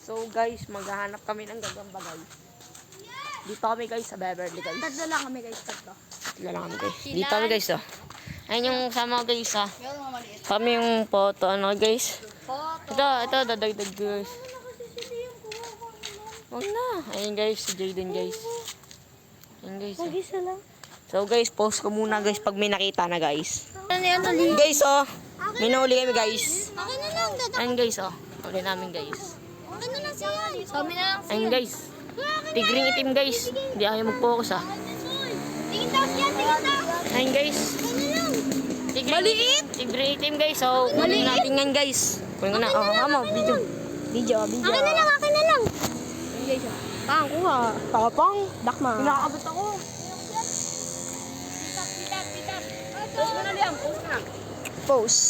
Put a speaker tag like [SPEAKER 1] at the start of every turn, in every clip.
[SPEAKER 1] So guys, maghahanap kami ng gagamba guys. Dito kami guys sa Beverly guys.
[SPEAKER 2] Tatlo lang kami guys, tatlo.
[SPEAKER 1] Tatlo lang kami guys. Dito kami guys oh. Ayun yung sama guys ah. Kami yung photo ano guys. Ito dadagdag guys. Wag na. Ayun guys, si Jaden guys. Ayun guys. Oh.
[SPEAKER 2] Mag-isa lang.
[SPEAKER 1] So guys, post ko muna guys pag may nakita na guys.
[SPEAKER 2] Ano yan, Oli?
[SPEAKER 1] Guys oh, may nahuli kami guys.
[SPEAKER 2] Akin na lang,
[SPEAKER 1] Ayun guys oh, huli namin guys.
[SPEAKER 2] Akin na lang siya. Sa amin na lang siya.
[SPEAKER 1] Ayun guys. Tigring itim guys. Hindi ayaw mag-focus ah.
[SPEAKER 2] Tingin daw siya, tingin daw.
[SPEAKER 1] Ayun guys. Maliit! Tigring itim guys. So, kunin natin yan guys. Kunin ko na. Oh, kamo, video. Video.
[SPEAKER 2] Akin na lang, akin na lang.
[SPEAKER 1] Guys, pang kuha. Tapang. Dakma. Pinakakabot ako. Post mo na liam. Post na.
[SPEAKER 2] Post.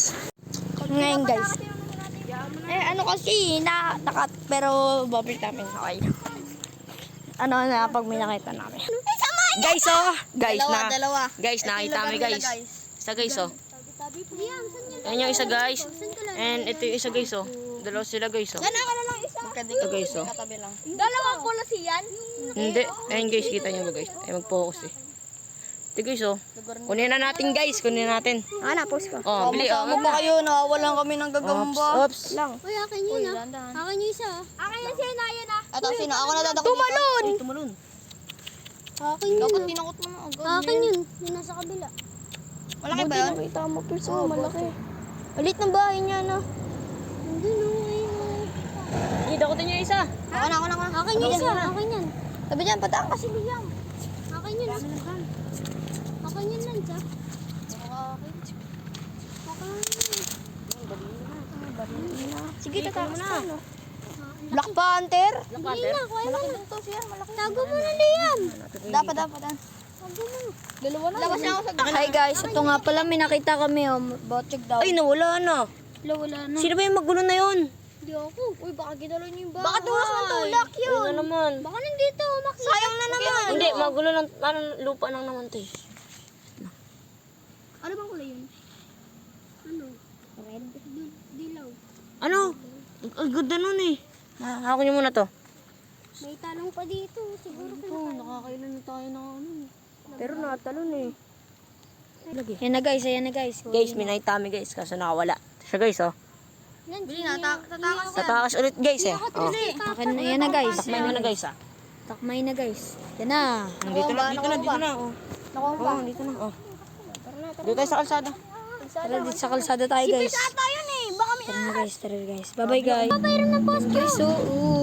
[SPEAKER 2] Ngayon guys. Ano kasi, nakat, pero bubble namin. Okay. Ano na, pag may nakita namin.
[SPEAKER 1] Guys, oh. Guys,
[SPEAKER 2] Dalawa.
[SPEAKER 1] Guys, nakita kami guys. Isa guys, oh. Ayan yung isa guys. And ito yung isa guys, oh. Dalawa sila guys, oh.
[SPEAKER 2] Ako na lang isa.
[SPEAKER 1] Ito guys, oh.
[SPEAKER 2] Dalawa ko na siyan.
[SPEAKER 1] Hindi. Ayun guys, kita nyo ba guys? Ay, mag-focus eh. Ito guys, oh. Kunin na natin guys. Kunin natin.
[SPEAKER 2] Na, post ko.
[SPEAKER 1] Oh, bili, oh.
[SPEAKER 3] Ano ba kayo? Nawawalan kami ng gagamba.
[SPEAKER 1] Oops.
[SPEAKER 2] Lang. Uy, akin yun ah. Akin yun isa. Akin yun siya, yun ah.
[SPEAKER 3] Ito, sino? Ako na dadako
[SPEAKER 2] Tumalon!
[SPEAKER 1] Ay, tumalon.
[SPEAKER 2] Akin yun
[SPEAKER 3] Dapat
[SPEAKER 2] ah.
[SPEAKER 3] tinakot mo na agad.
[SPEAKER 2] Akin yun. Yung nasa kabila.
[SPEAKER 3] Malaki ba yun?
[SPEAKER 2] Nakita mo, pero malaki. Ulit ng bahay niya na. Hindi no, ayun.
[SPEAKER 1] Hindi, dakutin nyo yung isa.
[SPEAKER 3] Ako na.
[SPEAKER 2] Akin yun isa. Akin yan.
[SPEAKER 3] Sabi dyan, patang kasi Liam.
[SPEAKER 2] Akin yun. Akin yun lang siya.
[SPEAKER 3] Sige, tatakas na. Black Panther?
[SPEAKER 2] Hindi na, kuha mo.
[SPEAKER 3] Malaki din to siya, malaki.
[SPEAKER 2] Tago mo na, Liam.
[SPEAKER 3] Dapat.
[SPEAKER 2] Tago mo.
[SPEAKER 3] Dalawa na. Labas na ako sa
[SPEAKER 2] Hi guys, ito nga pala may nakita kami oh. Botchog daw.
[SPEAKER 1] Ay, nawala na.
[SPEAKER 2] Wala na.
[SPEAKER 1] Sino ba yung magulo na yun?
[SPEAKER 2] Hindi ako. Uy, baka ginalo niyo yung bahay.
[SPEAKER 3] Baka tulak ng tulak
[SPEAKER 1] Ayun
[SPEAKER 3] yun.
[SPEAKER 1] na naman.
[SPEAKER 2] Baka nandito, makita.
[SPEAKER 3] Sayang na naman.
[SPEAKER 1] Hindi, magulo lang. Parang lupa lang naman to eh.
[SPEAKER 2] Ano bang kulay yun? Ano? Red? Dilaw.
[SPEAKER 1] Ano? Ay, good na nun eh. Hawak niyo muna to.
[SPEAKER 2] May talong pa dito. Siguro
[SPEAKER 3] Nakakailan na tayo na ano.
[SPEAKER 1] Pero natalon eh.
[SPEAKER 2] Yan na guys, ayan na guys.
[SPEAKER 1] Guys, may nakita kami guys. Kaso nakawala. Siya guys, oh.
[SPEAKER 3] Bili na, tatakas.
[SPEAKER 1] Tatakas ulit guys eh. Oh.
[SPEAKER 2] Akin na, yan na guys.
[SPEAKER 1] Takmay mo na guys ah.
[SPEAKER 2] Takmay na guys. Yan na.
[SPEAKER 1] Dito na. Oh. Oh, dito na. Oh. Dito tayo sa kalsada.
[SPEAKER 2] Tara dito sa kalsada tayo guys.
[SPEAKER 3] Tayo na eh. Baka may...
[SPEAKER 2] Tara guys. Bye-bye guys. Papayram ng post guys.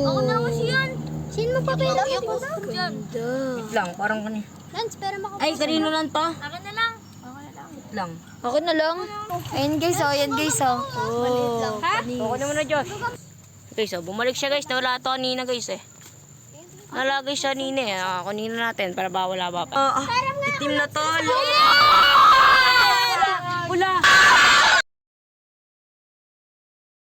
[SPEAKER 2] Ako na ako siyan. Sino magpapayram ng post? Ganda.
[SPEAKER 1] Wait lang, parang kani.
[SPEAKER 2] Lance, pero makapost.
[SPEAKER 1] Ay, kanino lang to?
[SPEAKER 2] Akin na lang.
[SPEAKER 1] Wait lang.
[SPEAKER 2] Ako na lang. Ayun guys, oh. Yan guys, oh. Oh,
[SPEAKER 1] Okay naman na Diyos. Guys, oh, bumalik siya guys. Nawala to kanina guys eh. Nalagay siya kanina eh. Kanina natin para bawala ba pa. Itim na to. Pula!